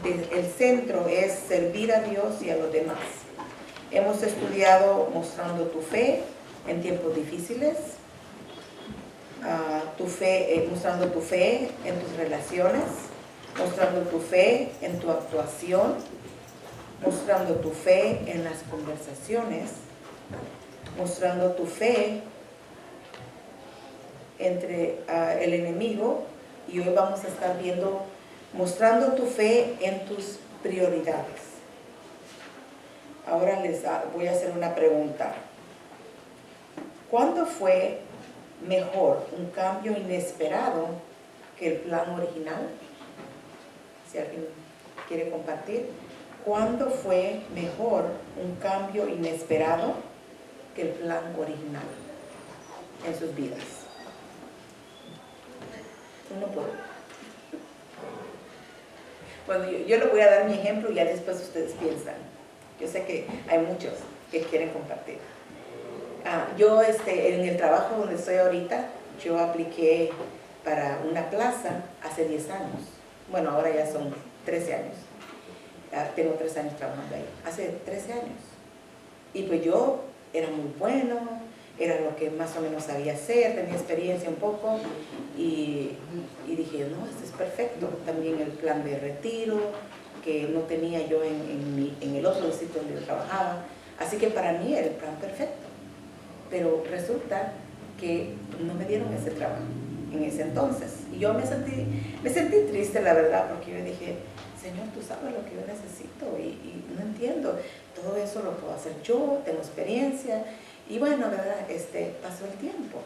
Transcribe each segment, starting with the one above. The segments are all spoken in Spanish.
el centro es servir a Dios y a los demás. Hemos estudiado mostrando tu fe en tiempos difíciles, mostrando tu fe en tus relaciones, mostrando tu fe en tu actuación, mostrando tu fe en las conversaciones, mostrando tu fe entre el enemigo, y hoy vamos a estar viendo mostrando tu fe en tus prioridades. Ahora les voy a hacer una pregunta. ¿Cuándo fue mejor un cambio inesperado que el plan original? Si alguien quiere compartir. ¿Cuándo fue mejor un cambio inesperado que el plan original en sus vidas? Uno por uno. Bueno, yo les voy a dar mi ejemplo y ya después ustedes piensan. Yo sé que hay muchos que quieren compartir. Yo en el trabajo donde estoy ahorita, yo apliqué para una plaza hace 10 años. Bueno, ahora ya son 13 años. Tengo 3 años trabajando ahí. Hace 13 años. Y pues yo era muy bueno, era lo que más o menos sabía hacer, tenía experiencia un poco. Y dije, no, esto es perfecto. También el plan de retiro, que no tenía yo en el otro sitio donde yo trabajaba. Así que para mí era el plan perfecto. Pero resulta que no me dieron ese trabajo en ese entonces. Y yo me sentí triste, la verdad, porque yo dije, Señor, tú sabes lo que yo necesito y no entiendo. Todo eso lo puedo hacer yo, tengo experiencia. Y bueno, ¿verdad? Pasó el tiempo.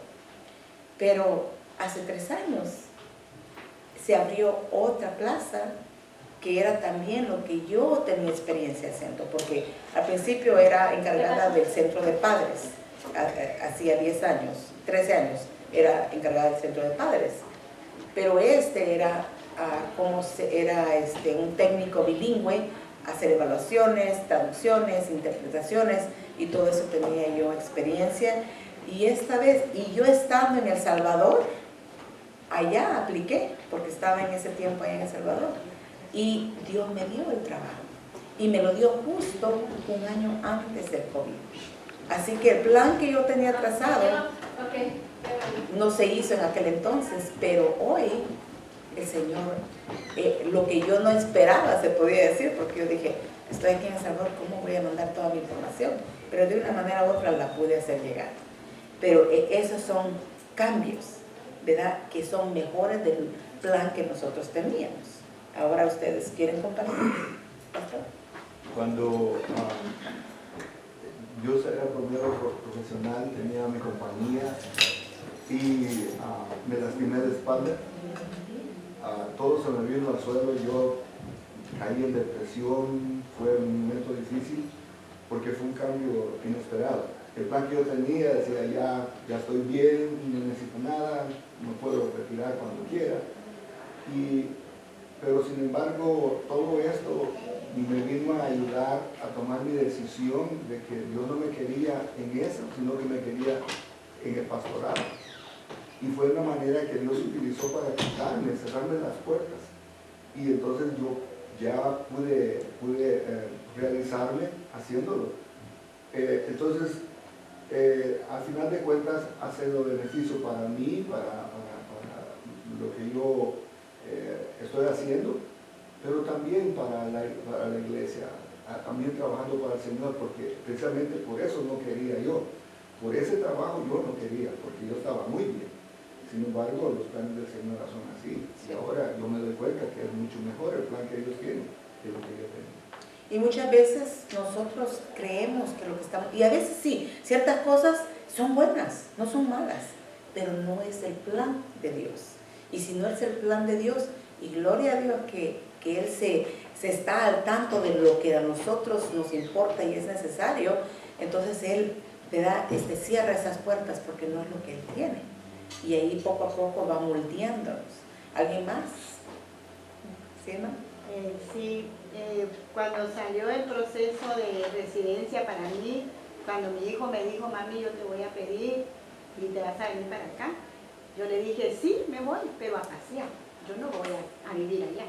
Pero hace 3 años se abrió otra plaza que era también lo que yo tenía experiencia haciendo, porque al principio era encargada del centro de padres, hacía 10 años, 13 años, era encargada del centro de padres, pero era un técnico bilingüe, hacer evaluaciones, traducciones, interpretaciones, y todo eso tenía yo experiencia. Y esta vez, y yo estando en El Salvador, allá apliqué, porque estaba en ese tiempo allá en El Salvador, y Dios me dio el trabajo, y me lo dio justo 1 año antes del COVID. Así que el plan que yo tenía trazado no se hizo en aquel entonces, pero hoy el Señor, lo que yo no esperaba, se podía decir, porque yo dije, estoy aquí en El Salvador, ¿cómo voy a mandar toda mi información? Pero de una manera u otra la pude hacer llegar. Pero esos son cambios, ¿verdad?, que son mejores del plan que nosotros teníamos. Ahora ustedes quieren compartir. Cuando yo era primero profesional, tenía mi compañía y me lastimé de espalda. Todo se me vino al suelo, yo caí en depresión, fue un momento difícil porque fue un cambio inesperado. El plan que yo tenía decía, ya estoy bien, no necesito nada, me puedo retirar cuando quiera. Pero sin embargo, todo esto me vino a ayudar a tomar mi decisión de que Dios no me quería en eso, sino que me quería en el pastorado. Y fue una manera que Dios utilizó para quitarme, cerrarme las puertas. Y entonces yo ya pude realizarme haciéndolo. Entonces, al final de cuentas, ha sido beneficio para mí, para lo que yo estoy haciendo, pero también para la iglesia, también trabajando para el Señor, porque precisamente por eso no quería yo. Por ese trabajo yo no quería, porque yo estaba muy bien. Sin embargo, los planes del Señor son así. Y ahora yo me doy cuenta que es mucho mejor el plan que ellos tienen que lo que yo tengo. Y muchas veces nosotros creemos que lo que estamos... Y a veces sí, ciertas cosas son buenas, no son malas, pero no es el plan de Dios. Y si no es el plan de Dios, y gloria a Dios que Él se está al tanto de lo que a nosotros nos importa y es necesario, entonces Él, ¿verdad?, cierra esas puertas porque no es lo que Él tiene. Y ahí poco a poco va moldeándonos. ¿Alguien más? ¿Sí, no? Sí, cuando salió el proceso de residencia para mí, cuando mi hijo me dijo, mami, yo te voy a pedir y te vas a venir para acá, yo le dije, sí, me voy, pero a pasear, yo no voy a vivir allá.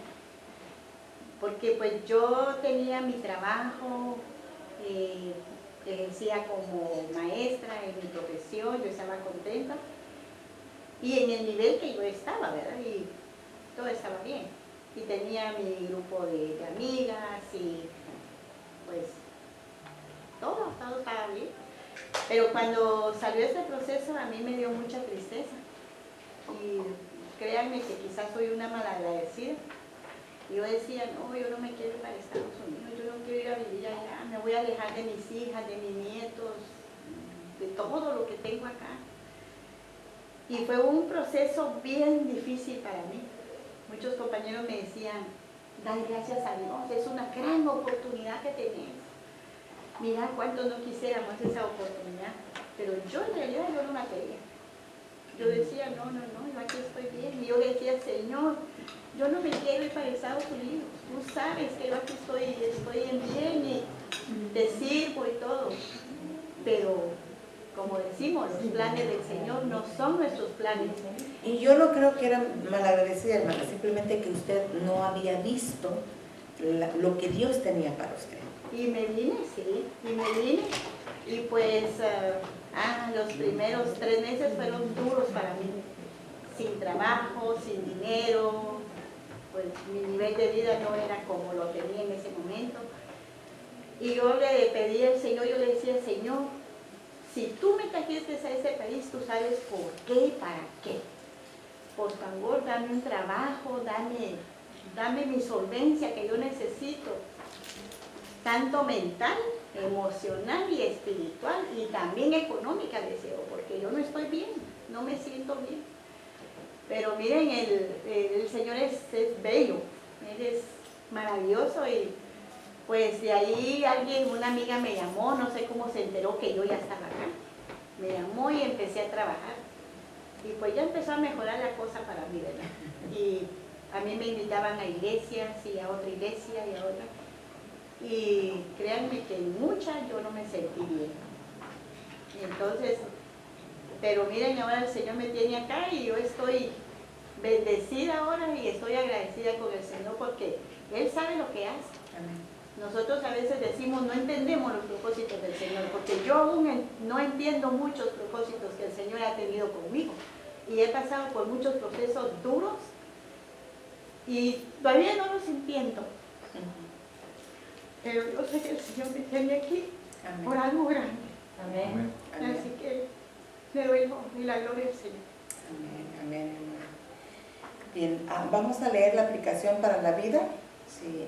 porque pues yo tenía mi trabajo, ejercía como maestra en mi profesión, yo estaba contenta y en el nivel que yo estaba, ¿verdad? Y todo estaba bien. Y tenía mi grupo de amigas y pues todo estaba bien. Pero cuando salió este proceso a mí me dio mucha tristeza y créanme que quizás soy una malagradecida. Yo decía, no, yo no me quiero ir para Estados Unidos, yo no quiero ir a vivir allá, me voy a alejar de mis hijas, de mis nietos, de todo lo que tengo acá. Y fue un proceso bien difícil para mí. Muchos compañeros me decían, dale gracias a Dios, es una gran oportunidad que tenés. Mira cuánto no quisiéramos esa oportunidad, pero yo en realidad yo no la quería. Yo decía, no, yo aquí estoy bien. Y yo decía, Señor, yo no me quiero ir para Estados Unidos. Tú sabes que yo aquí estoy en bien y te sirvo y todo. Pero, como decimos, los planes del Señor no son nuestros planes. Y yo no creo que era malagradecida, hermana, simplemente que usted no había visto lo que Dios tenía para usted. Y me vine, sí, y pues los primeros 3 meses fueron duros para mí, sin trabajo, sin dinero, pues mi nivel de vida no era como lo tenía en ese momento. Y yo le pedí al Señor, yo le decía, Señor, si tú me trajiste a ese país, tú sabes por qué y para qué. Por favor, dame un trabajo, dame mi solvencia que yo necesito, tanto mental, emocional y espiritual, y también económica deseo, porque yo no estoy bien, no me siento bien. Pero miren, el Señor es bello, Él es maravilloso, y pues de ahí una amiga me llamó, no sé cómo se enteró que yo ya estaba acá, me llamó y empecé a trabajar, y pues ya empezó a mejorar la cosa para mí, ¿verdad? Y a mí me invitaban a iglesias y a otra iglesia y a otra. Y créanme que en muchas yo no me sentí bien. Y entonces, pero miren, ahora el Señor me tiene acá y yo estoy bendecida ahora y estoy agradecida con el Señor porque Él sabe lo que hace. Amén. Nosotros a veces decimos, no entendemos los propósitos del Señor, porque yo aún no entiendo muchos propósitos que el Señor ha tenido conmigo. Y he pasado por muchos procesos duros y todavía no los entiendo. Pero yo sé que el Señor me tiene aquí. Amén. Por algo grande. Amén. Amén. Así que le doy la gloria al Señor. Amén, amén, amén. Bien, vamos a leer la aplicación para la vida. Si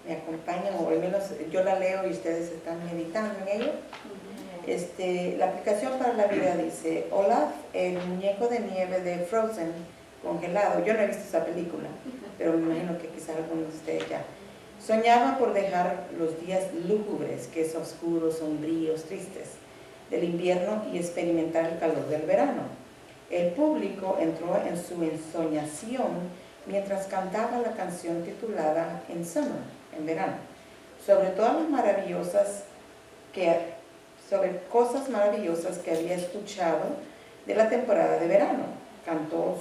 me acompañan, o al menos yo la leo y ustedes están meditando en ello. La aplicación para la vida dice: Olaf, el muñeco de nieve de Frozen, congelado. Yo no he visto esa película, pero me imagino que quizás algunos de ustedes ya. Soñaba por dejar los días lúgubres, que es oscuros, sombríos, tristes, del invierno y experimentar el calor del verano. El público entró en su ensoñación mientras cantaba la canción titulada In Summer, en verano, sobre cosas maravillosas que había escuchado de la temporada de verano. Cantó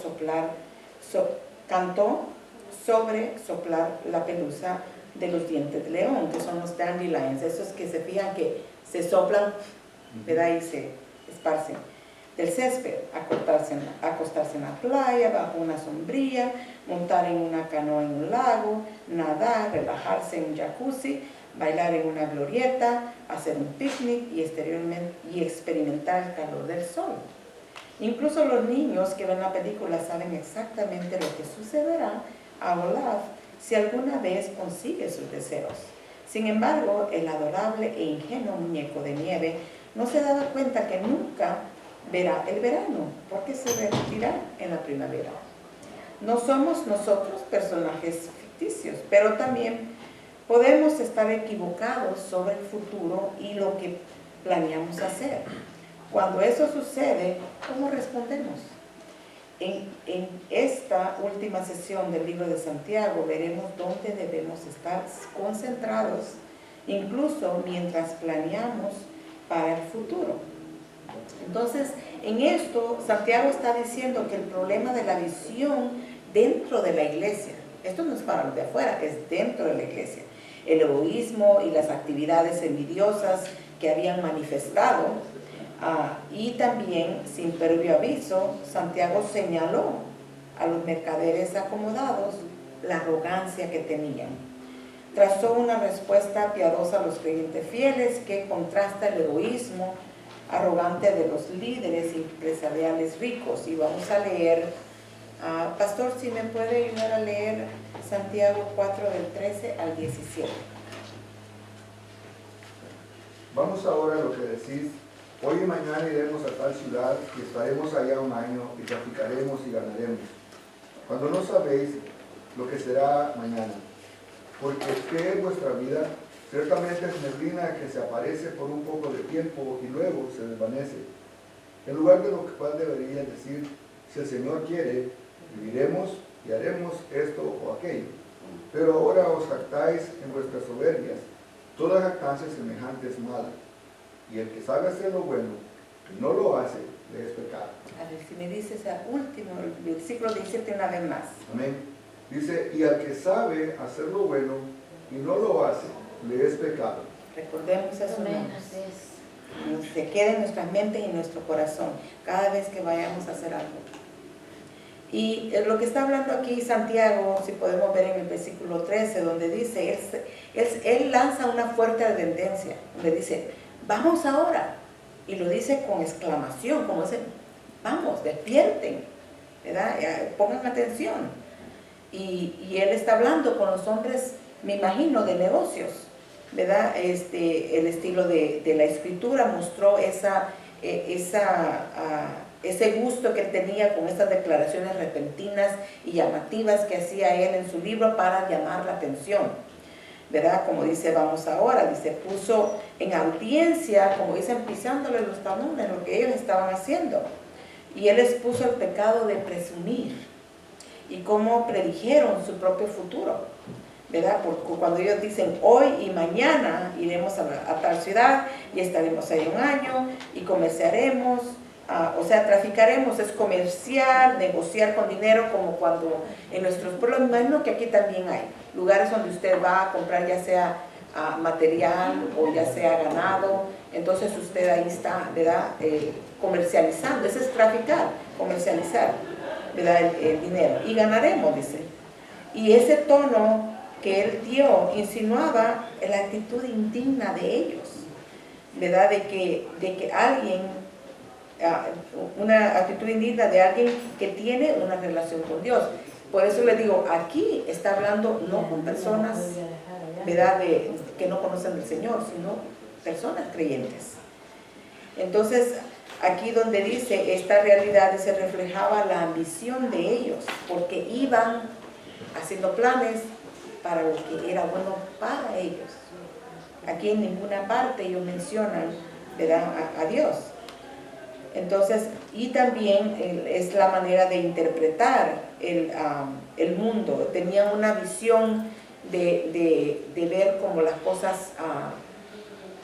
sobre soplar la pelusa de los dientes de león, que son los dandelions, esos que se fijan que se soplan, ¿verdad? Y se esparcen. Del césped, acostarse en la playa, bajo una sombrilla, montar en una canoa en un lago, nadar, relajarse en un jacuzzi, bailar en una glorieta, hacer un picnic y experimentar el calor del sol. Incluso los niños que ven la película saben exactamente lo que sucederá a Olaf si alguna vez consigue sus deseos. Sin embargo, el adorable e ingenuo muñeco de nieve no se daba cuenta que nunca verá el verano, porque se repetirá en la primavera. No somos nosotros personajes ficticios, pero también podemos estar equivocados sobre el futuro y lo que planeamos hacer. Cuando eso sucede, ¿cómo respondemos? En esta última sesión del libro de Santiago veremos dónde debemos estar concentrados, incluso mientras planeamos para el futuro. Entonces, en esto, Santiago está diciendo que el problema de la visión dentro de la iglesia, Esto no es para los de afuera, es dentro de la iglesia. El egoísmo y las actividades envidiosas que habían manifestado, y también, sin previo aviso, Santiago señaló a los mercaderes acomodados la arrogancia que tenían. Trazó una respuesta piadosa a los creyentes fieles que contrasta el egoísmo arrogante de los líderes empresariales ricos. Y vamos a leer, pastor, si me puede ayudar a leer Santiago 4 del 13 al 17. Vamos ahora a lo que decís. Hoy y mañana iremos a tal ciudad y estaremos allá un año y traficaremos y ganaremos. Cuando no sabéis lo que será mañana. Porque ¿qué es vuestra vida? Ciertamente es neblina que se aparece por un poco de tiempo y luego se desvanece. En lugar de lo cual deberían decir, si el Señor quiere, viviremos y haremos esto o aquello. Pero ahora os jactáis en vuestras soberbias. Toda jactancia semejante es mala. Y el que sabe hacer lo bueno y no lo hace, le es pecado. A ver, si me dices el último, el versículo 17 una vez más. Amén. Dice, y al que sabe hacer lo bueno y no lo hace, le es pecado. Recordemos eso, Amén, hermanos. así es. Se quede en nuestras mentes y en nuestro corazón cada vez que vayamos a hacer algo. Y lo que está hablando aquí Santiago, si podemos ver en el versículo 13, donde dice, él lanza una fuerte advertencia, donde dice, vamos ahora, y lo dice con exclamación, como dice, vamos, despierten, ¿verdad? Pongan atención. Y él está hablando con los hombres, me imagino, de negocios, ¿verdad? El estilo de la escritura mostró ese gusto que él tenía con estas declaraciones repentinas y llamativas que hacía él en su libro para llamar la atención, ¿verdad? Como dice, vamos ahora, dice, puso en audiencia, como dicen, pisándole los talones, lo que ellos estaban haciendo. Y él les puso el pecado de presumir y cómo predijeron su propio futuro, ¿verdad? Porque cuando ellos dicen, hoy y mañana iremos a tal ciudad y estaremos ahí un año y comerciaremos, o sea, traficaremos, es comerciar, negociar con dinero, como cuando en nuestros pueblos, me imagino que aquí también hay lugares donde usted va a comprar ya sea material o ya sea ganado, entonces usted ahí está, ¿verdad? Comercializando, eso es traficar, comercializar, ¿verdad? El dinero, y ganaremos, dice. Y ese tono que él dio insinuaba la actitud indigna de ellos, ¿verdad? De que alguien, una actitud indigna de alguien que tiene una relación con Dios. Por eso le digo, aquí está hablando no con personas, ¿verdad? Que no conocen al Señor, sino personas creyentes. Entonces, aquí donde dice esta realidad, se reflejaba la ambición de ellos, porque iban haciendo planes para lo que era bueno para ellos. Aquí en ninguna parte ellos mencionan, ¿verdad?, a Dios. Entonces, y también es la manera de interpretar el mundo. Tenían una visión de ver como las cosas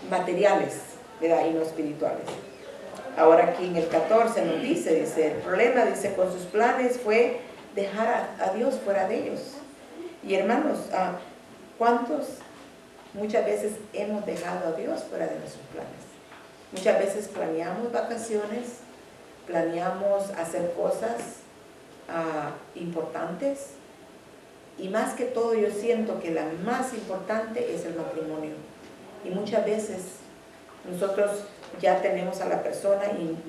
materiales, ¿verdad?, y no espirituales. Ahora aquí en el 14 nos dice, el problema, dice, con sus planes fue dejar a Dios fuera de ellos. Y hermanos, ¿cuántos muchas veces hemos dejado a Dios fuera de nuestros planes? Muchas veces planeamos vacaciones, planeamos hacer cosas importantes, y más que todo yo siento que la más importante es el matrimonio. Y muchas veces nosotros ya tenemos a la persona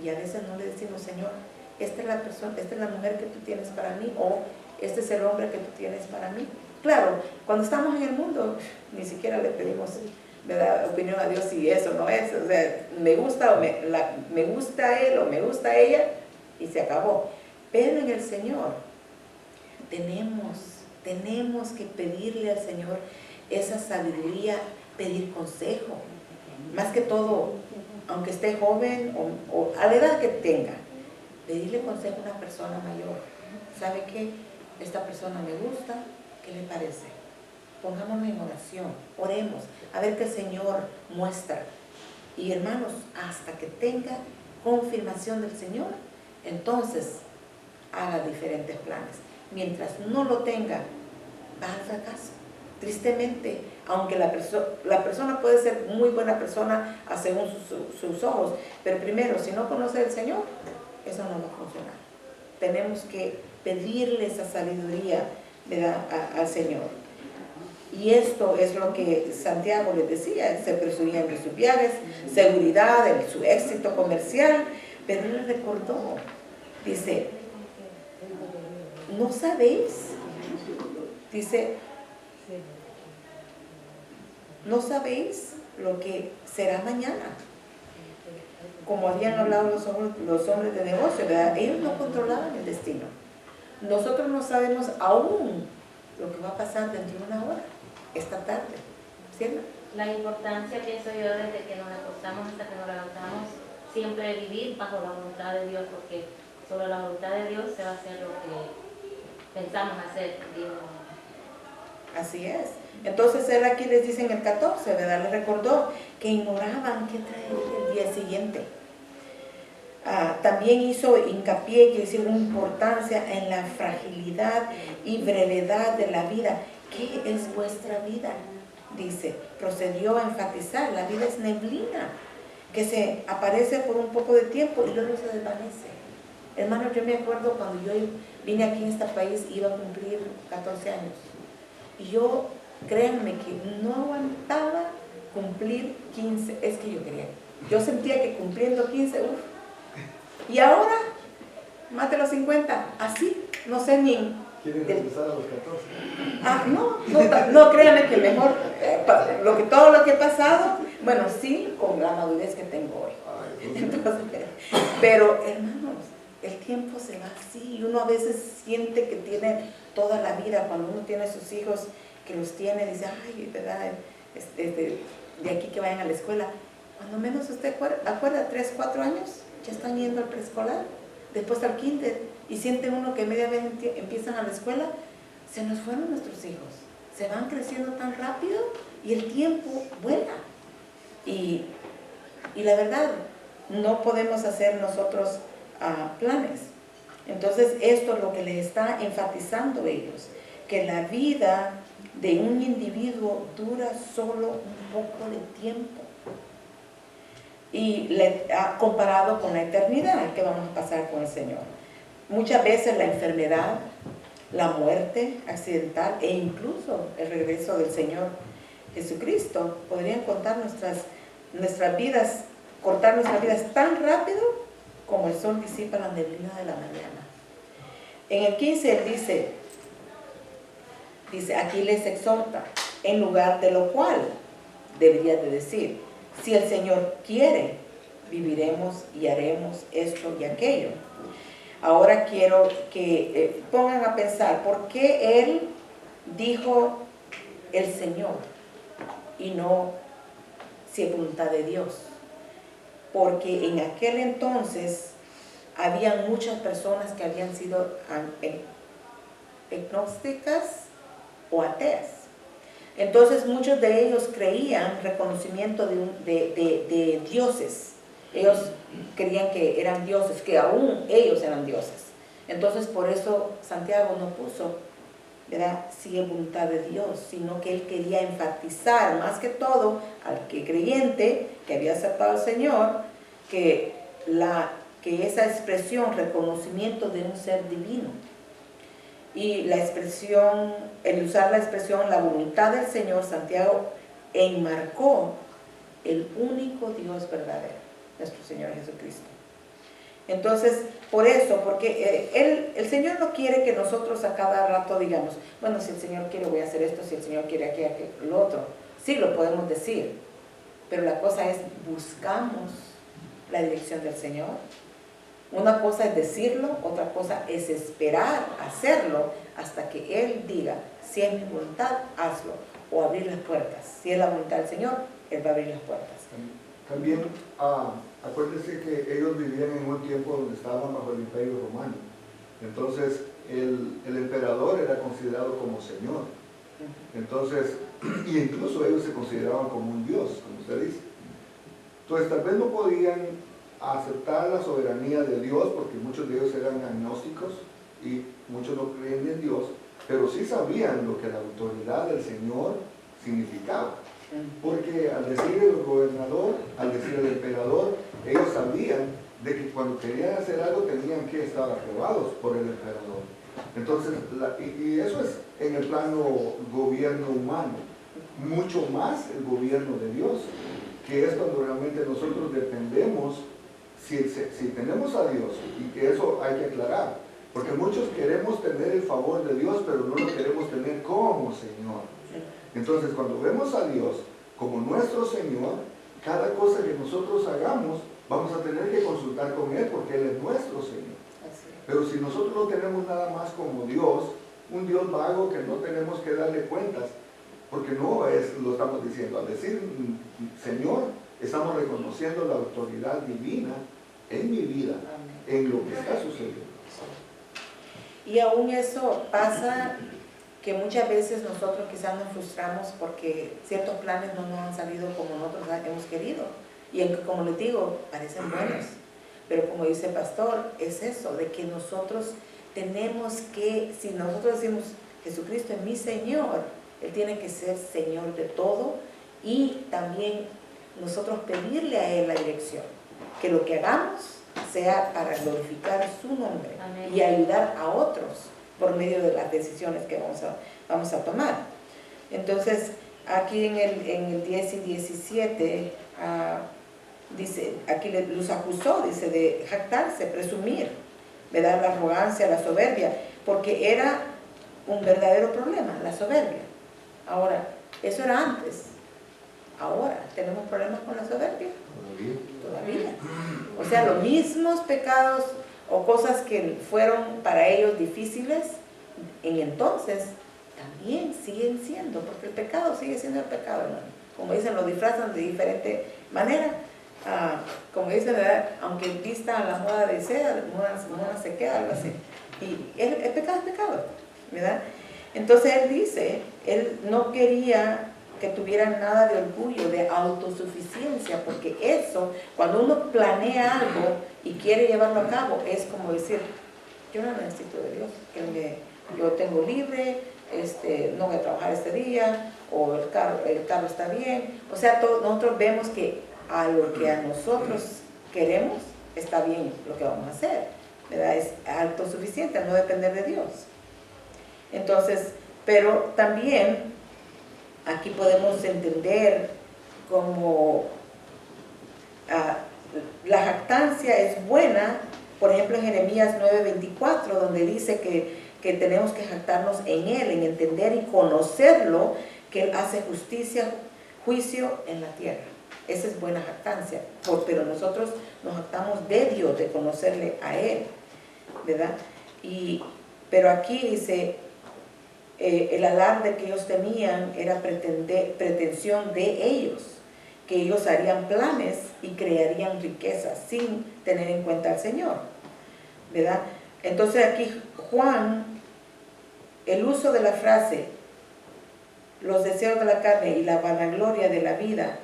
y a veces no le decimos, Señor, esta es la persona, esta es la mujer que tú tienes para mí, o este es el hombre que tú tienes para mí. Claro, cuando estamos en el mundo ni siquiera le pedimos, ¿verdad?, opinión a Dios si eso no es, o sea, me gusta me gusta él o me gusta ella y se acabó. Pero en el Señor tenemos que pedirle al Señor esa sabiduría, pedir consejo, más que todo, aunque esté joven o a la edad que tenga, pedirle consejo a una persona mayor. ¿Sabe qué? Esta persona me gusta, ¿qué le parece? Pongámonos en oración, oremos, a ver qué el Señor muestra. Y hermanos, hasta que tenga confirmación del Señor, entonces haga diferentes planes. Mientras no lo tenga, va al fracaso. Tristemente, aunque la persona puede ser muy buena persona según sus ojos, pero primero, si no conoce al Señor, eso no va a funcionar. Tenemos que pedirle esa sabiduría, ¿verdad?, al Señor. Y esto es lo que Santiago les decía, se presumían de sus viajes, seguridad, de su éxito comercial, pero él les recordó, dice, ¿no sabéis? Dice, ¿no sabéis lo que será mañana? Como habían hablado los hombres de negocio, ¿verdad? Ellos no controlaban el destino. Nosotros no sabemos aún lo que va a pasar dentro de una hora, esta tarde, ¿cierto? La importancia, pienso yo, desde que nos acostamos hasta que nos levantamos, siempre vivir bajo la voluntad de Dios, porque sobre la voluntad de Dios se va a hacer lo que pensamos hacer. Así es. Entonces él aquí les dice en el 14, ¿verdad? Les recordó que ignoraban qué traería el día siguiente. También hizo hincapié, que decir, una importancia en la fragilidad y brevedad de la vida. ¿Qué es vuestra vida? Dice, procedió a enfatizar, la vida es neblina, que se aparece por un poco de tiempo y luego se desvanece. Hermano, yo me acuerdo cuando yo vine aquí en este país, iba a cumplir 14 años. Y yo, créanme que no aguantaba cumplir 15, es que yo quería. Yo sentía que cumpliendo 15, uff. Y ahora, más de los 50, así, no sé ni... ¿Quieren regresar a los 14? No, créanme que mejor, todo lo que he pasado, bueno, sí, con la madurez que tengo hoy. Entonces, pero, hermanos, el tiempo se va así, y uno a veces siente que tiene toda la vida, cuando uno tiene sus hijos, que los tiene, dice, ay, ¿verdad? De aquí que vayan a la escuela. Cuando menos usted acuerda, 3, 4 años, ya están yendo al preescolar, después al kinder, y siente uno que media vez empiezan a la escuela. Se nos fueron nuestros hijos, se van creciendo tan rápido y el tiempo vuela. Y la verdad, no podemos hacer nosotros planes. Entonces esto es lo que les está enfatizando ellos, que la vida de un individuo dura solo un poco de tiempo, y comparado con la eternidad que vamos a pasar con el Señor. Muchas veces la enfermedad, la muerte accidental e incluso el regreso del Señor Jesucristo podrían cortar nuestras vidas tan rápido como el sol disipa la neblina de la mañana. En el 15 él dice, aquí les exhorta, en lugar de lo cual debería de decir, si el Señor quiere, viviremos y haremos esto y aquello. Ahora quiero que pongan a pensar, ¿por qué él dijo el Señor y no si es voluntad de Dios? Porque en aquel entonces había muchas personas que habían sido agnósticas o ateas. Entonces muchos de ellos creían reconocimiento de dioses. Ellos creían que eran dioses, que aún ellos eran dioses. Entonces por eso Santiago no puso, ¿verdad?, si es voluntad de Dios, sino que él quería enfatizar más que todo al que creyente que había aceptado al Señor, que esa expresión, reconocimiento de un ser divino. Y la expresión, el usar la expresión la voluntad del Señor, Santiago enmarcó el único Dios verdadero, nuestro Señor Jesucristo. Entonces, por eso, porque el Señor no quiere que nosotros a cada rato digamos, bueno, si el Señor quiere voy a hacer esto, si el Señor quiere aquí, lo otro. Sí, lo podemos decir, pero la cosa es, buscamos la dirección del Señor. Una cosa es decirlo, otra cosa es esperar hacerlo hasta que Él diga, si es mi voluntad, hazlo, o abrir las puertas. Si es la voluntad del Señor, Él va a abrir las puertas. También, acuérdense que ellos vivían en un tiempo donde estaban bajo el Imperio Romano. Entonces, el emperador era considerado como Señor. Entonces, y incluso ellos se consideraban como un Dios, como usted dice. Entonces, tal vez no podían aceptar la soberanía de Dios, porque muchos de ellos eran agnósticos y muchos no creían en Dios, pero sí sabían lo que la autoridad del Señor significaba. Porque al decir el gobernador, al decir el emperador, ellos sabían de que cuando querían hacer algo tenían que estar aprobados por el emperador. Entonces, y eso es en el plano gobierno humano, mucho más el gobierno de Dios, que es cuando realmente nosotros dependemos, si tenemos a Dios, y que eso hay que aclarar, porque muchos queremos tener el favor de Dios, pero no lo queremos tener como Señor. Entonces, cuando vemos a Dios como nuestro Señor, cada cosa que nosotros hagamos, vamos a tener que consultar con Él, porque Él es nuestro Señor. Pero si nosotros no tenemos nada más como Dios, un Dios vago que no tenemos que darle cuentas, porque no es, lo estamos diciendo, al decir Señor, estamos reconociendo la autoridad divina en mi vida, en lo que está sucediendo. Y aún eso pasa que muchas veces nosotros quizás nos frustramos porque ciertos planes no nos han salido como nosotros hemos querido. Y como les digo, parecen buenos. Pero como dice el pastor, es eso, de que nosotros tenemos que, si nosotros decimos Jesucristo es mi Señor, Él tiene que ser Señor de todo, y también nosotros pedirle a Él la dirección, que lo que hagamos sea para glorificar su nombre. Amén. Y ayudar a otros por medio de las decisiones que vamos a tomar. Entonces, aquí en el 10 y 17, dice, aquí los acusó, dice, de jactarse, presumir, ¿verdad? La arrogancia, la soberbia, porque era un verdadero problema, la soberbia. Ahora, eso era antes. Ahora, ¿tenemos problemas con la soberbia? Todavía. O sea, los mismos pecados o cosas que fueron para ellos difíciles, en entonces también siguen siendo, porque el pecado sigue siendo el pecado, hermano. Como dicen, lo disfrazan de diferente manera. Como dicen, ¿verdad? Aunque vista a la moda de seda, moda se queda, algo así. Y el pecado es pecado, ¿verdad? Entonces él dice, él no quería que tuvieran nada de orgullo, de autosuficiencia, porque eso, cuando uno planea algo y quiere llevarlo a cabo, es como decir, yo no necesito de Dios, yo tengo libre, no voy a trabajar este día, o el carro está bien. O sea, nosotros vemos que a lo que a nosotros queremos, está bien lo que vamos a hacer, ¿verdad? Es autosuficiente, no depender de Dios. Entonces, pero también aquí podemos entender como la jactancia es buena, por ejemplo en Jeremías 9:24, donde dice que tenemos que jactarnos en Él, en entender y conocerlo, que Él hace justicia, juicio en la tierra. Esa es buena jactancia, pero nosotros nos jactamos de Dios, de conocerle a Él, ¿verdad? Pero aquí dice, el alarde que ellos tenían era pretensión de ellos, que ellos harían planes y crearían riquezas sin tener en cuenta al Señor, ¿verdad? Entonces aquí Juan, el uso de la frase, los deseos de la carne y la vanagloria de la vida,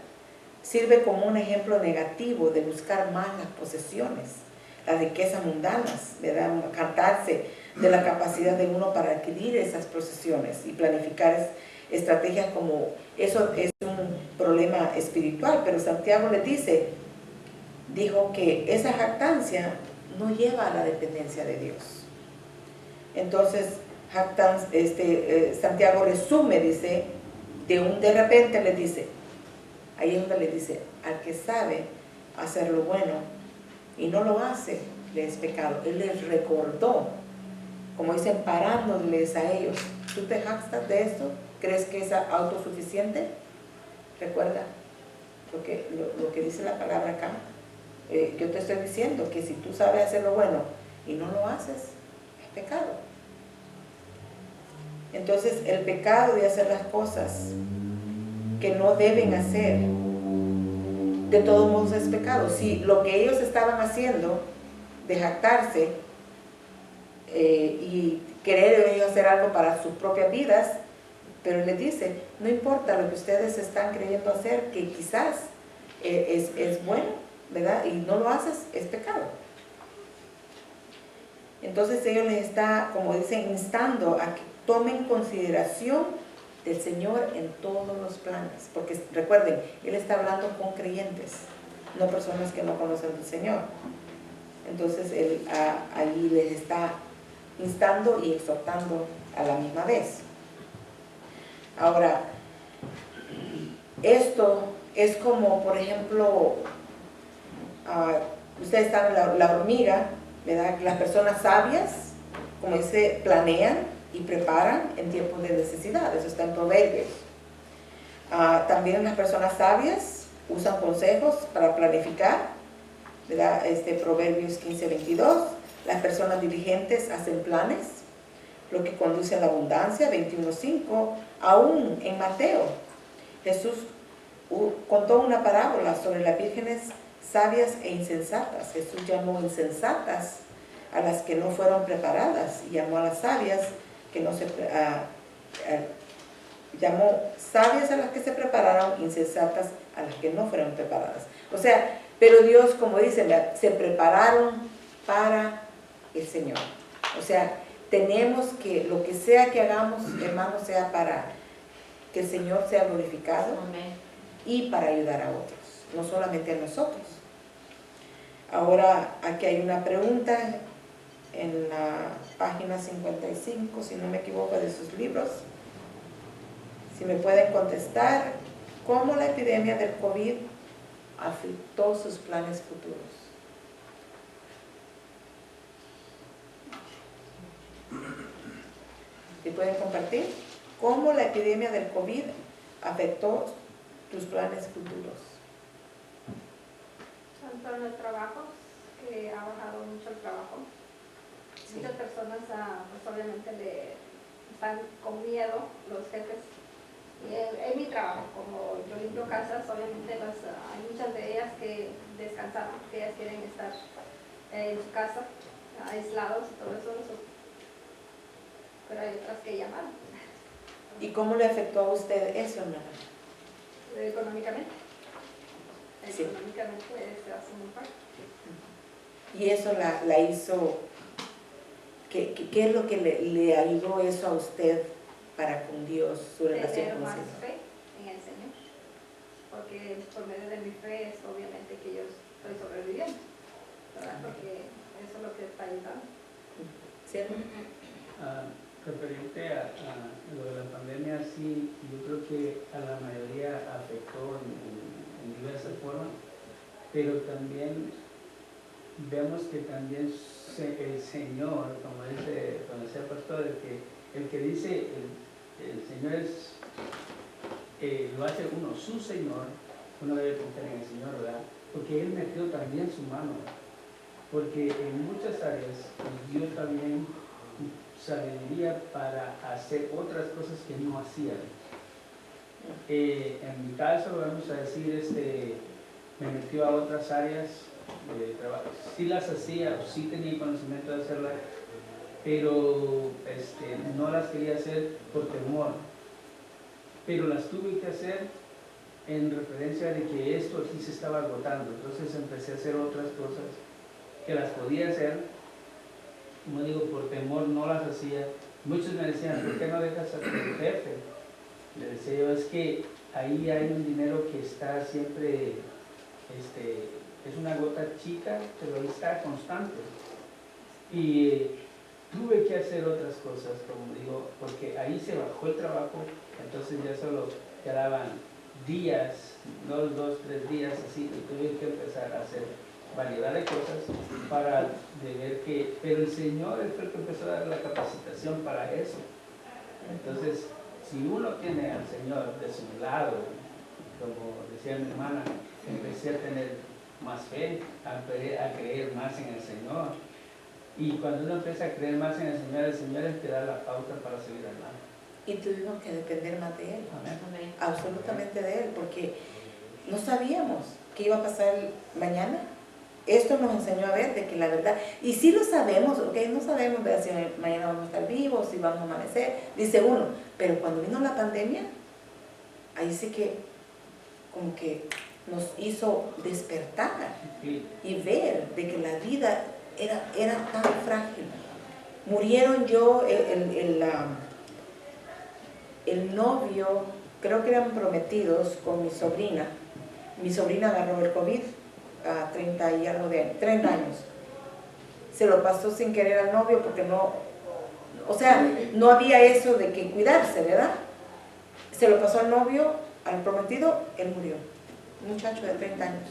sirve como un ejemplo negativo de buscar más las posesiones, las riquezas mundanas, ¿verdad? Cantarse de la capacidad de uno para adquirir esas posesiones y planificar estrategias como eso es un problema espiritual, pero Santiago les dijo que esa jactancia no lleva a la dependencia de Dios. Entonces, Santiago resume, dice, de repente les dice, ahí es donde le dice, al que sabe hacer lo bueno y no lo hace, le es pecado. Él les recordó, como dicen, parándoles a ellos, ¿tú te jactas de esto? ¿Crees que es autosuficiente? Recuerda lo que dice la palabra acá. Yo te estoy diciendo que si tú sabes hacer lo bueno y no lo haces, es pecado. Entonces el pecado de hacer las cosas que no deben hacer, de todos modos es pecado. Si lo que ellos estaban haciendo de jactarse y querer ellos hacer algo para sus propias vidas, pero les dice, no importa lo que ustedes están creyendo hacer, que quizás es bueno, ¿verdad? Y no lo haces, es pecado. Entonces ellos les está, como dicen, instando a que tomen consideración del Señor en todos los planes. Porque recuerden, Él está hablando con creyentes, no personas que no conocen del Señor. Entonces Él ahí les está instando y exhortando a la misma vez. Ahora, esto es como, por ejemplo, ustedes saben, la hormiga, ¿verdad? Las personas sabias, como dice, planean y preparan en tiempos de necesidad. Eso está en Proverbios. También las personas sabias usan consejos para planificar, ¿verdad? Proverbios 15:22. Las personas diligentes hacen planes, lo que conduce a la abundancia, 21:5. Aún en Mateo, Jesús contó una parábola sobre las vírgenes sabias e insensatas. Jesús llamó insensatas a las que no fueron preparadas y llamó a las sabias que no se llamó sabias a las que se prepararon, insensatas a las que no fueron preparadas. O sea, pero Dios, como dicen, se prepararon para el Señor. O sea, tenemos que, lo que sea que hagamos, hermanos, sea para que el Señor sea glorificado. Amén. Y para ayudar a otros, no solamente a nosotros. Ahora, aquí hay una pregunta en la página 55, si no me equivoco, de sus libros. Si me pueden contestar, ¿cómo la epidemia del COVID afectó sus planes futuros? ¿Sí pueden compartir? ¿Cómo la epidemia del COVID afectó tus planes futuros? Tanto en los trabajos, que ha bajado mucho el trabajo. Sí. Muchas personas pues obviamente están con miedo, los jefes. Y en mi trabajo, como yo limpio casas, obviamente hay muchas de ellas que descansaron, que ellas quieren estar en su casa, aislados y todo eso. Pero hay otras que llamaron. ¿Y cómo le afectó a usted eso, hermana? Económicamente. Sí. Económicamente se hace muy fácil. Y eso la hizo, ¿qué es lo que le ayudó eso a usted para con Dios, su relación Tener con el más Señor? fe en el Señor, porque por medio de mi fe es obviamente que yo estoy sobreviviendo, ¿verdad? Porque eso es lo que está ayudando. ¿Cierto? Referente a lo de la pandemia, sí, yo creo que a la mayoría afectó en diversas formas, pero también vemos que también el Señor, como dice el pastor, el que dice el Señor lo hace uno su Señor, uno debe confiar en el Señor, ¿verdad? Porque Él metió también su mano, porque en muchas áreas dio también sabiduría para hacer otras cosas que no hacían. En mi caso, vamos a decir, me metió a otras áreas de trabajo. Sí las hacía, sí tenía conocimiento de hacerlas, pero no las quería hacer por temor. Pero las tuve que hacer en referencia de que esto aquí se estaba agotando. Entonces empecé a hacer otras cosas que las podía hacer. Como digo, por temor no las hacía. Muchos me decían, ¿por qué no dejas a tu jefe? Le decía yo, es que ahí hay un dinero que está siempre, es una gota chica, pero está constante. Y tuve que hacer otras cosas, como digo, porque ahí se bajó el trabajo, entonces ya solo quedaban días, 2, 3 días así, y tuve que empezar a hacer variedad de cosas para ver que, pero el Señor fue el que empezó a dar la capacitación para eso. Entonces, si uno tiene al Señor de su lado, como decía mi hermana, empecé a tener más fe, a creer más en el Señor. Y cuando uno empieza a creer más en el Señor es el que da la pauta para seguir adelante. Y tuvimos que depender más de Él, Amén. absolutamente de Él, porque no sabíamos qué iba a pasar mañana. Esto nos enseñó a ver de que la verdad, y sí lo sabemos, ok, no sabemos ¿verdad? Si mañana vamos a estar vivos, si vamos a amanecer, dice uno, pero cuando vino la pandemia, ahí sí que como que nos hizo despertar Sí. y ver de que la vida era tan frágil, Murieron yo, el novio, creo que eran prometidos con mi sobrina. Mi sobrina agarró el COVID a 30 y algo de 30 años. Se lo pasó sin querer al novio porque no, o sea, no había eso de que cuidarse, ¿verdad? Se lo pasó al novio, al prometido, él murió. Un muchacho de 30 años.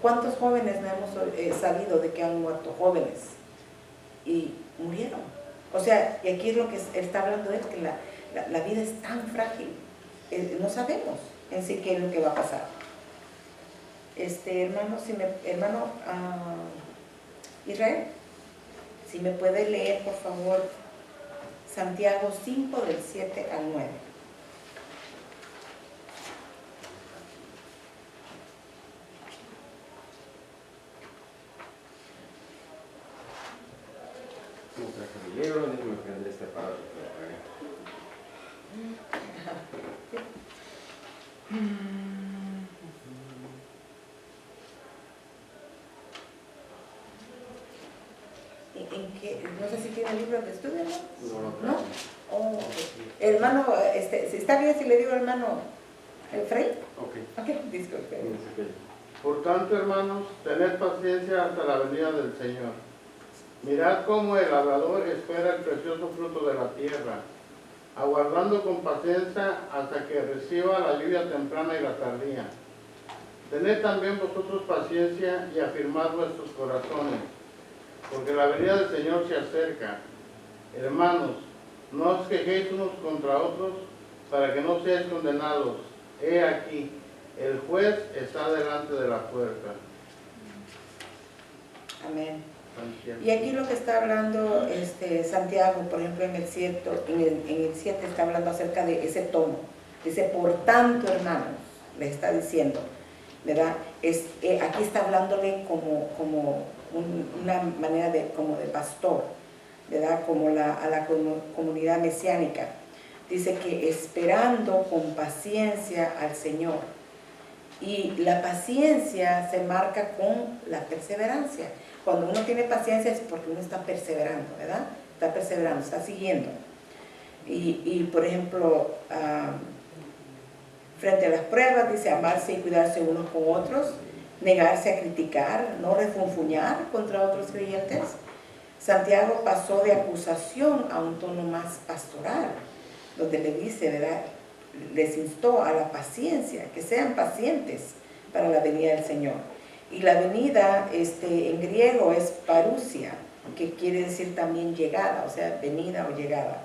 ¿Cuántos jóvenes no hemos sabido de que han muerto? Jóvenes. Y murieron. O sea, y aquí es lo que está hablando él, que la vida es tan frágil. No sabemos en sí qué es lo que va a pasar. Hermano Israel, si me puede leer, por favor, Santiago 5, del 7 al 9. Mientras que me llego, déjame prender este aparato. ¿En qué? No sé si tiene libros de estudio, ¿no? No, ¿No? Oh, ok. Hermano, si está bien si le digo hermano Efraín. Ok. Ok, disculpe. Por tanto, hermanos, tened paciencia hasta la venida del Señor. Mirad cómo el labrador espera el precioso fruto de la tierra, aguardando con paciencia hasta que reciba la lluvia temprana y la tardía. Tened también vosotros paciencia y afirmad vuestros corazones, porque la venida del Señor se acerca. Hermanos, no os quejéis unos contra otros, para que no seáis condenados. He aquí, el juez está delante de la puerta. Amén. Y aquí lo que está hablando Santiago, por ejemplo, en el 7 está hablando acerca de ese tono. Dice, por tanto, hermanos, le está diciendo, ¿verdad? Aquí está hablándole como una manera como de pastor, ¿verdad? Como a la comunidad mesiánica. Dice que esperando con paciencia al Señor. Y la paciencia se marca con la perseverancia. Cuando uno tiene paciencia es porque uno está perseverando, ¿verdad? Está perseverando, está siguiendo. Y por ejemplo, frente a las pruebas, dice amarse y cuidarse unos con otros, negarse a criticar, no refunfuñar contra otros creyentes. Santiago pasó de acusación a un tono más pastoral, donde le dice, ¿verdad? Les instó a la paciencia, que sean pacientes para la venida del Señor. Y la venida en griego es parousia, que quiere decir también llegada, o sea, venida o llegada.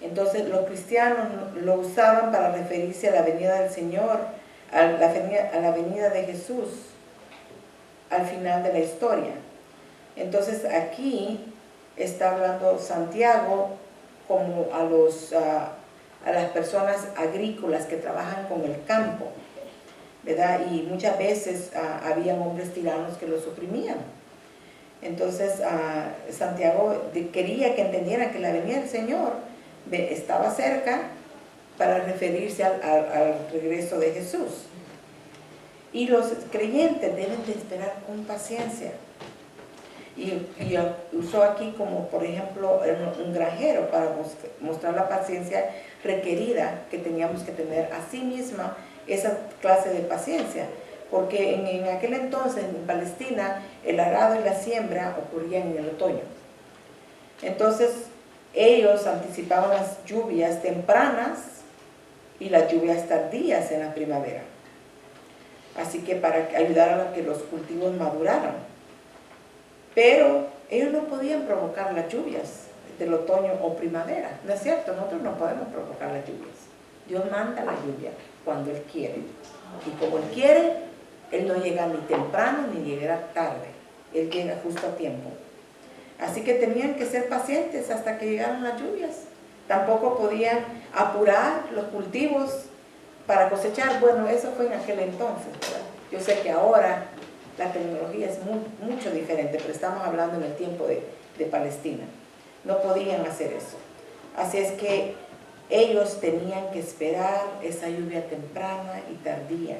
Entonces los cristianos lo usaban para referirse a la venida del Señor, a la venida de Jesús al final de la historia. Entonces aquí está hablando Santiago como a las personas agrícolas que trabajan con el campo, ¿verdad? Y muchas veces habían hombres tiranos que los oprimían. Entonces Santiago quería que entendieran que la venida del Señor estaba cerca para referirse al regreso de Jesús. Y los creyentes deben de esperar con paciencia. Y usó aquí como, por ejemplo, un granjero para mostrar la paciencia requerida que teníamos que tener a sí misma, esa clase de paciencia. Porque en aquel entonces, en Palestina, el arado y la siembra ocurrían en el otoño. Entonces, ellos anticipaban las lluvias tempranas y las lluvias tardías en la primavera. Así que para ayudar a que los cultivos maduraran. Pero ellos no podían provocar las lluvias del otoño o primavera. ¿No es cierto? Nosotros no podemos provocar las lluvias. Dios manda la lluvia cuando Él quiere. Y como Él quiere, Él no llega ni temprano ni llegará tarde. Él llega justo a tiempo. Así que tenían que ser pacientes hasta que llegaran las lluvias. Tampoco podían apurar los cultivos para cosechar. Bueno, eso fue en aquel entonces, ¿verdad? Yo sé que ahora la tecnología es mucho diferente, pero estamos hablando en el tiempo de Palestina. No podían hacer eso. Así es que ellos tenían que esperar esa lluvia temprana y tardía,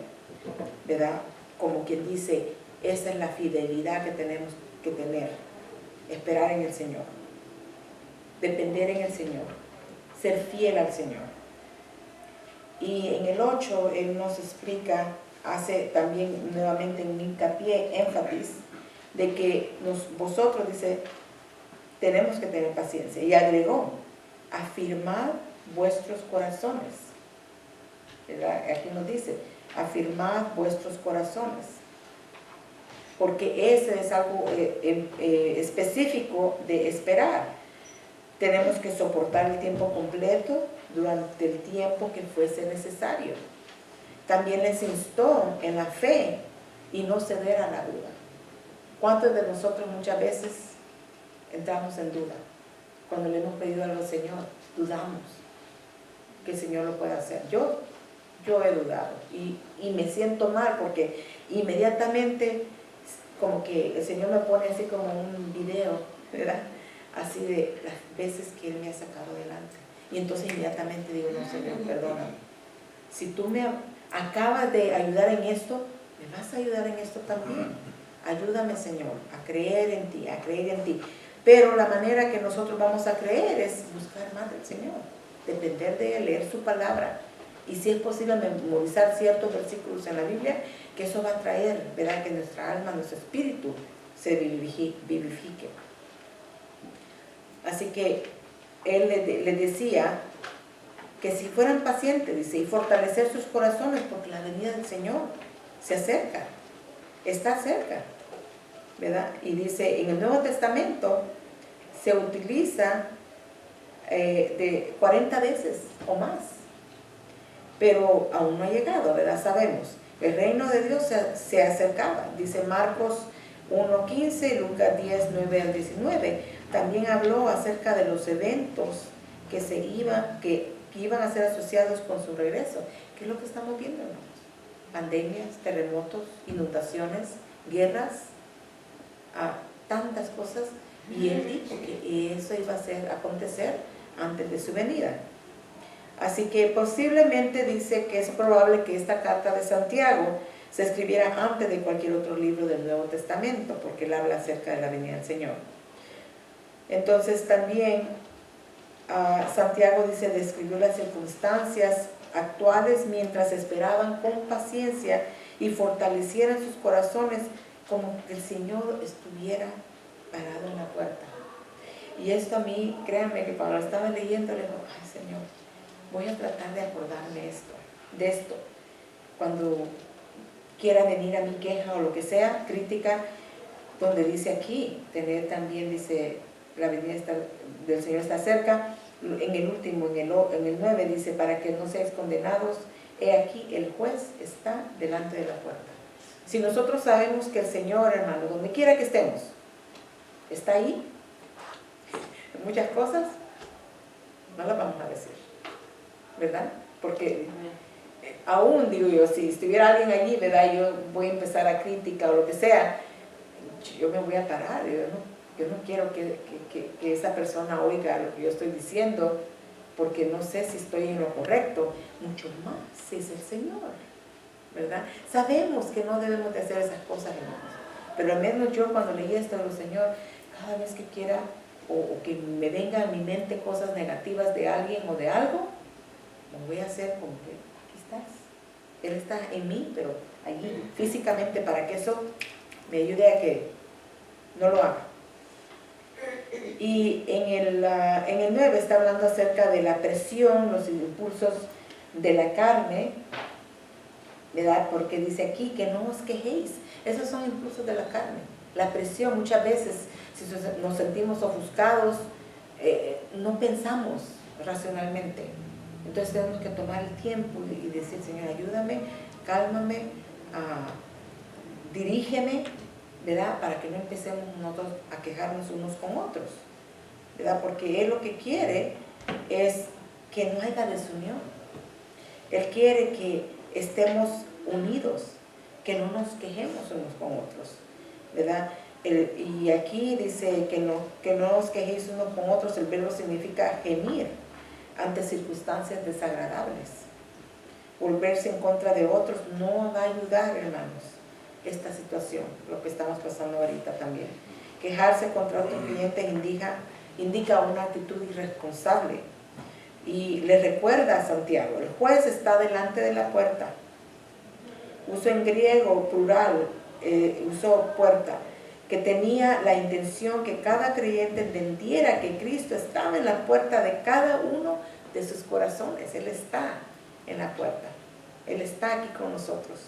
¿verdad? Como quien dice, esa es la fidelidad que tenemos que tener. esperar en el Señor, depender en el Señor, ser fiel al Señor. Y en el 8 Él nos explica, hace también nuevamente un hincapié, énfasis, de que vosotros, dice, tenemos que tener paciencia. Y agregó, afirmad vuestros corazones. ¿Verdad? Aquí nos dice, afirmad vuestros corazones. Porque ese es algo específico de esperar. Tenemos que soportar el tiempo completo durante el tiempo que fuese necesario. También les instó en la fe y no ceder a la duda. ¿Cuántos de nosotros muchas veces entramos en duda? Cuando le hemos pedido algo al Señor, dudamos que el Señor lo pueda hacer. Yo he dudado y me siento mal porque inmediatamente como que el Señor me pone así como un video, ¿verdad? Así de las veces que Él me ha sacado adelante. Y entonces inmediatamente digo, no, Señor, perdóname. Si tú me acabas de ayudar en esto, me vas a ayudar en esto también. Ayúdame, Señor, a creer en ti, a creer en ti. Pero la manera que nosotros vamos a creer es buscar más del Señor, depender de Él, leer su palabra. Y si es posible memorizar ciertos versículos en la Biblia, que eso va a traer, ¿verdad? Que nuestra alma, nuestro espíritu se vivifique. Así que Él le decía que si fueran pacientes, dice, y fortalecer sus corazones, porque la venida del Señor se acerca, está cerca, ¿verdad? Y dice, en el Nuevo Testamento se utiliza de 40 veces o más, pero aún no ha llegado, ¿verdad? Sabemos, el reino de Dios se acercaba, dice Marcos 1:15, Lucas 10:9 al 19. También habló acerca de los eventos que iban a ser asociados con su regreso. ¿Qué es lo que estamos viendo, hermanos? Pandemias, terremotos, inundaciones, guerras, tantas cosas. Y Él dijo que eso iba a acontecer antes de su venida. Así que posiblemente dice que es probable que esta carta de Santiago se escribiera antes de cualquier otro libro del Nuevo Testamento, porque Él habla acerca de la venida del Señor. Entonces también Santiago dice, describió las circunstancias actuales mientras esperaban con paciencia y fortalecieran sus corazones como que el Señor estuviera parado en la puerta. Y esto a mí, créanme que cuando lo estaba leyendo, le digo, ay Señor, voy a tratar de acordarme de esto. Cuando quiera venir a mi queja o lo que sea, crítica, donde dice aquí, tener también, dice, la venida del Señor está cerca. En el último, en el 9, dice, para que no seáis condenados, he aquí, el juez está delante de la puerta. Si nosotros sabemos que el Señor, hermano, donde quiera que estemos, está ahí, en muchas cosas, no las vamos a decir, ¿verdad? Porque aún, digo yo, si estuviera alguien allí, ¿verdad? Yo voy a empezar a crítica o lo que sea, yo me voy a parar, yo no quiero que esa persona oiga lo que yo estoy diciendo, porque no sé si estoy en lo correcto, mucho más si es el Señor, ¿verdad? Sabemos que no debemos de hacer esas cosas, hermanos, pero al menos yo cuando leí esto, digo, Señor, cada vez que quiera o que me venga a mi mente cosas negativas de alguien o de algo, lo voy a hacer como que aquí estás, Él está en mí, pero allí físicamente, para que eso me ayude a que no lo haga. Y en el 9 está hablando acerca de la presión, los impulsos de la carne, ¿verdad? Porque dice aquí que no os quejéis. Esos son impulsos de la carne. La presión, muchas veces, si nos sentimos ofuscados, no pensamos racionalmente. Entonces tenemos que tomar el tiempo y decir, Señor, ayúdame, cálmame, dirígeme, ¿verdad? Para que no empecemos nosotros a quejarnos unos con otros, ¿verdad? Porque Él lo que quiere es que no haya desunión. Él quiere que estemos unidos, que no nos quejemos unos con otros, ¿verdad? Y aquí dice que no os quejéis unos con otros. El verbo significa gemir ante circunstancias desagradables. Volverse en contra de otros no va a ayudar, hermanos, esta situación, lo que estamos pasando ahorita también. Quejarse contra otros clientes indica una actitud irresponsable. Y le recuerda a Santiago, el juez está delante de la puerta. Uso en griego plural, usó puerta, que tenía la intención que cada creyente entendiera que Cristo estaba en la puerta de cada uno de sus corazones. Él está en la puerta. Él está aquí con nosotros,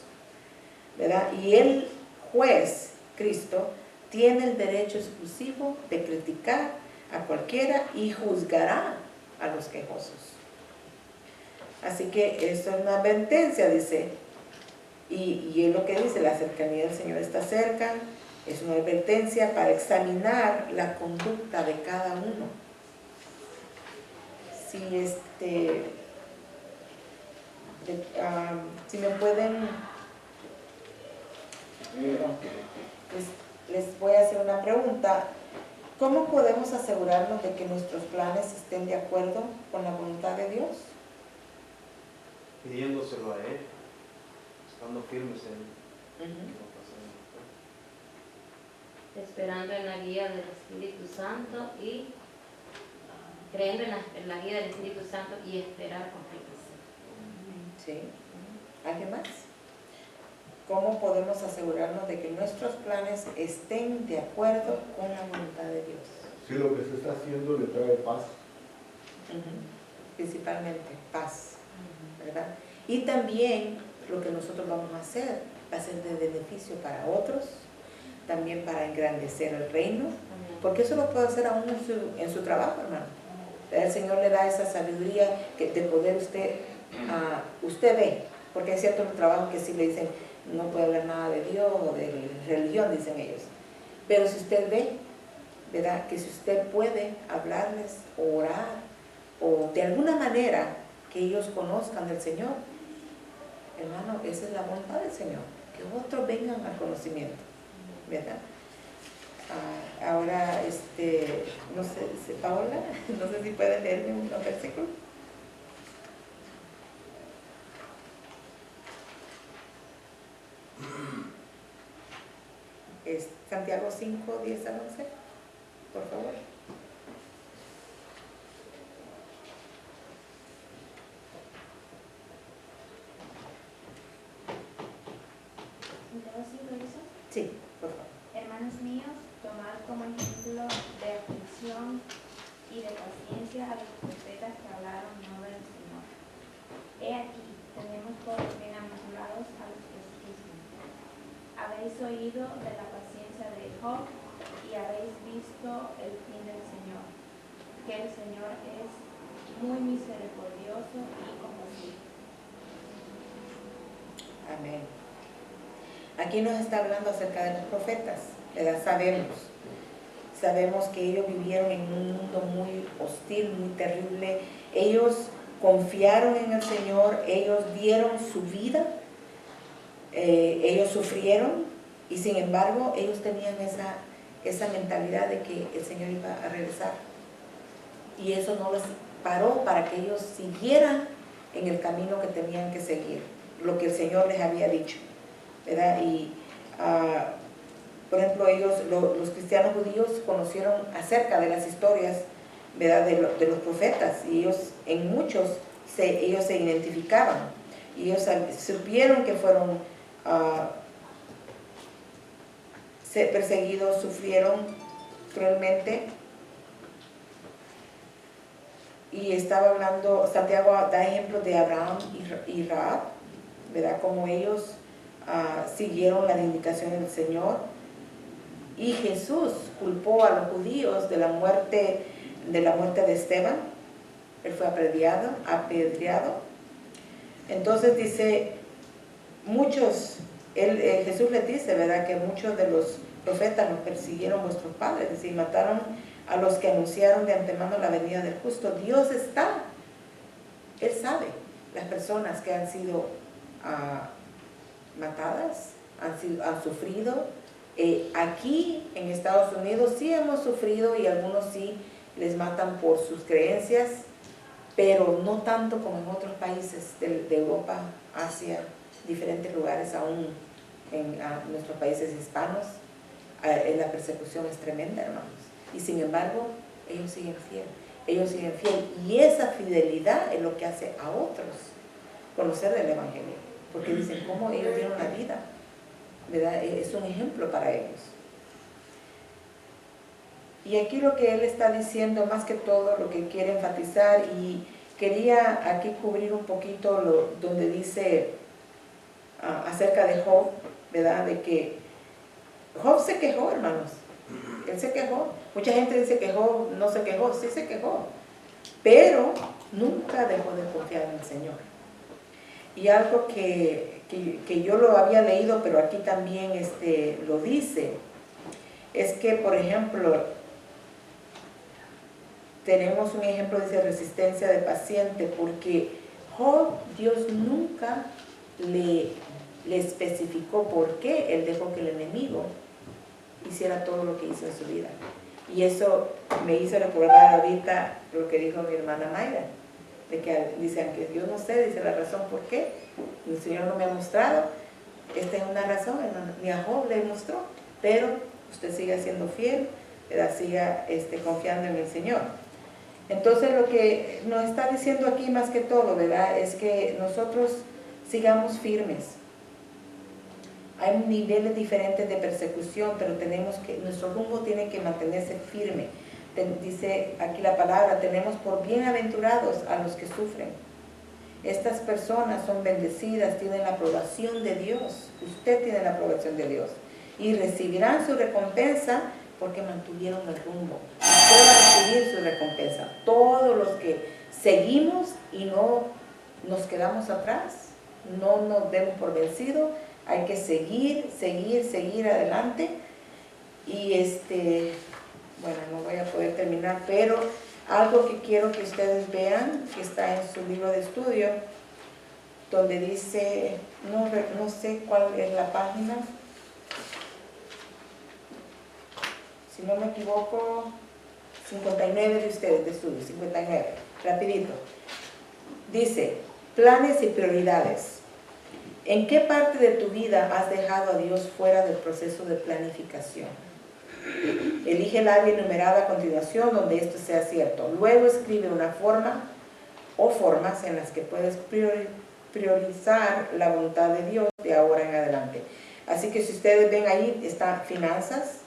¿verdad? Y el juez, Cristo, tiene el derecho exclusivo de criticar a cualquiera y juzgará a los quejosos. Así que esto es una advertencia, dice, y es lo que dice, la cercanía del Señor está cerca, es una advertencia para examinar la conducta de cada uno. Si me pueden, les voy a hacer una pregunta. ¿Cómo podemos asegurarnos de que nuestros planes estén de acuerdo con la voluntad de Dios? Pidiéndoselo a Él, estando firmes en Él. Esperando en la guía del Espíritu Santo y creyendo en la guía del Espíritu Santo y esperar con fe. Sí. ¿Alguien más? ¿Cómo podemos asegurarnos de que nuestros planes estén de acuerdo con la voluntad de Dios? Si lo que se está haciendo le trae paz. Principalmente paz, ¿verdad? Y también lo que nosotros vamos a hacer va a ser de beneficio para otros, también para engrandecer el reino, porque eso lo puede hacer aún en su trabajo, hermano. El Señor le da esa sabiduría de poder usted ve, porque hay ciertos trabajos que sí le dicen, no puede hablar nada de Dios o de religión, dicen ellos. Pero si usted ve, ¿verdad? Que si usted puede hablarles o orar, o de alguna manera que ellos conozcan del Señor, hermano, esa es la voluntad del Señor, que otros vengan al conocimiento, ¿verdad? Ahora, no sé, Paola, no sé si puede leerme un versículo. Es Santiago 5, 10 al 11, por favor. ¿Santiago 5 dice? Sí, por favor. Hermanos míos, tomad como ejemplo de aflicción y de paciencia a los profetas que hablaron en nombre del Señor. He aquí, tenemos por bienaventurados a los que sufren. Habéis oído de la paciencia de Job y habéis visto el fin del Señor, que el Señor es muy misericordioso y compasivo. Amén. Aquí nos está hablando acerca de los profetas, ¿verdad? Sabemos que ellos vivieron en un mundo muy hostil, muy terrible. Ellos confiaron en el Señor, ellos dieron su vida, ellos sufrieron y sin embargo ellos tenían esa mentalidad de que el Señor iba a regresar. Y eso no les paró para que ellos siguieran en el camino que tenían que seguir, lo que el Señor les había dicho, ¿verdad? Y por ejemplo, ellos, los cristianos judíos, conocieron acerca de las historias, ¿verdad? de los profetas, y ellos en muchos ellos se identificaban, y ellos supieron que fueron perseguidos, sufrieron cruelmente. Y estaba hablando, Santiago da ejemplos de Abraham y Rahab, ¿verdad? Como ellos siguieron las indicaciones del Señor. Y Jesús culpó a los judíos de la muerte de Esteban. Él fue apedreado. Entonces dice, Jesús les dice, ¿verdad? Que muchos de los profetas nos persiguieron vuestros padres, es decir, mataron a los que anunciaron de antemano la venida del justo. Dios está, Él sabe las personas que han sido matadas, han sufrido. Aquí en Estados Unidos sí hemos sufrido y algunos sí les matan por sus creencias, pero no tanto como en otros países de Europa, Asia, diferentes lugares, aún en nuestros países hispanos. La persecución es tremenda, hermanos. Y sin embargo, ellos siguen fiel. Ellos siguen fiel. Y esa fidelidad es lo que hace a otros conocer del Evangelio. Porque dicen cómo ellos dieron la vida, ¿verdad? Es un ejemplo para ellos. Y aquí lo que él está diciendo, más que todo, lo que quiere enfatizar, y quería aquí cubrir un poquito donde dice acerca de Job, ¿verdad? De que Job se quejó, hermanos. Él se quejó. Mucha gente dice que Job no se quejó. Sí se quejó. Pero nunca dejó de confiar en el Señor. Y algo que yo lo había leído, pero aquí también lo dice, es que, por ejemplo, tenemos un ejemplo, dice, resistencia de paciente, porque Job, Dios nunca le especificó por qué él dejó que el enemigo hiciera todo lo que hizo en su vida. Y eso me hizo recordar ahorita lo que dijo mi hermana Mayra, de que dice, aunque yo no sé, dice la razón por qué, el Señor no me ha mostrado, esta es una razón, ni a Job le mostró, pero usted siga siendo fiel, ¿verdad? Siga confiando en el Señor. Entonces lo que nos está diciendo aquí más que todo, ¿verdad?, es que nosotros sigamos firmes. Hay niveles diferentes de persecución, pero nuestro rumbo tiene que mantenerse firme. Dice aquí la palabra, tenemos por bienaventurados a los que sufren. Estas personas son bendecidas, tienen la aprobación de Dios. Usted tiene la aprobación de Dios. Y recibirán su recompensa porque mantuvieron el rumbo. Usted va a recibir su recompensa. Todos los que seguimos y no nos quedamos atrás, no nos demos por vencidos, hay que seguir adelante. Y bueno, no voy a poder terminar, pero algo que quiero que ustedes vean, que está en su libro de estudio, donde dice, no sé cuál es la página, si no me equivoco, 59 de ustedes de estudio, 59, rapidito. Dice, planes y prioridades. ¿En qué parte de tu vida has dejado a Dios fuera del proceso de planificación? Elige el área enumerada a continuación donde esto sea cierto. Luego escribe una forma o formas en las que puedes priorizar la voluntad de Dios de ahora en adelante. Así que si ustedes ven ahí, está finanzas.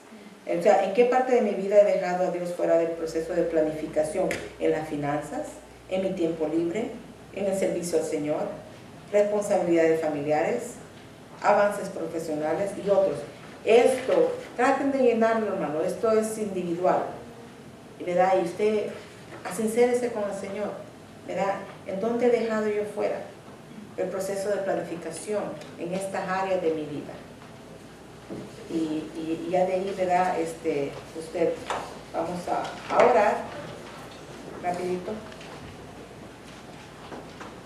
O sea, ¿en qué parte de mi vida he dejado a Dios fuera del proceso de planificación? En las finanzas, en mi tiempo libre, en el servicio al Señor, responsabilidades familiares, avances profesionales y otros. Esto, traten de llenarlo, hermano, esto es individual, ¿verdad? Y usted, sincérese con el Señor, ¿verdad? ¿En dónde he dejado yo fuera el proceso de planificación en estas áreas de mi vida? Y ya de ahí, ¿verdad? Usted, vamos a orar rapidito.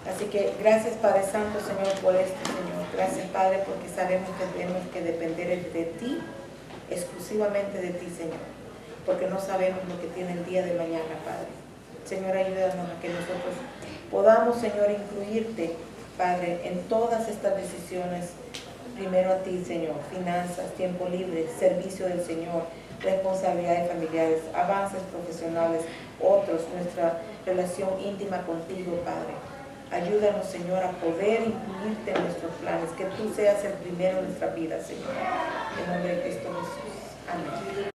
Así que gracias, Padre Santo, Señor, por esto, Señor. Gracias, Padre, porque sabemos que tenemos que depender de ti, exclusivamente de ti, Señor. Porque no sabemos lo que tiene el día de mañana, Padre. Señor, ayúdanos a que nosotros podamos, Señor, incluirte, Padre, en todas estas decisiones. Primero a ti, Señor, finanzas, tiempo libre, servicio del Señor, responsabilidades familiares, avances profesionales, otros, nuestra relación íntima contigo, Padre. Ayúdanos, Señor, a poder incluirte en nuestros planes, que tú seas el primero en nuestra vida, Señor. En nombre de Cristo Jesús. Amén.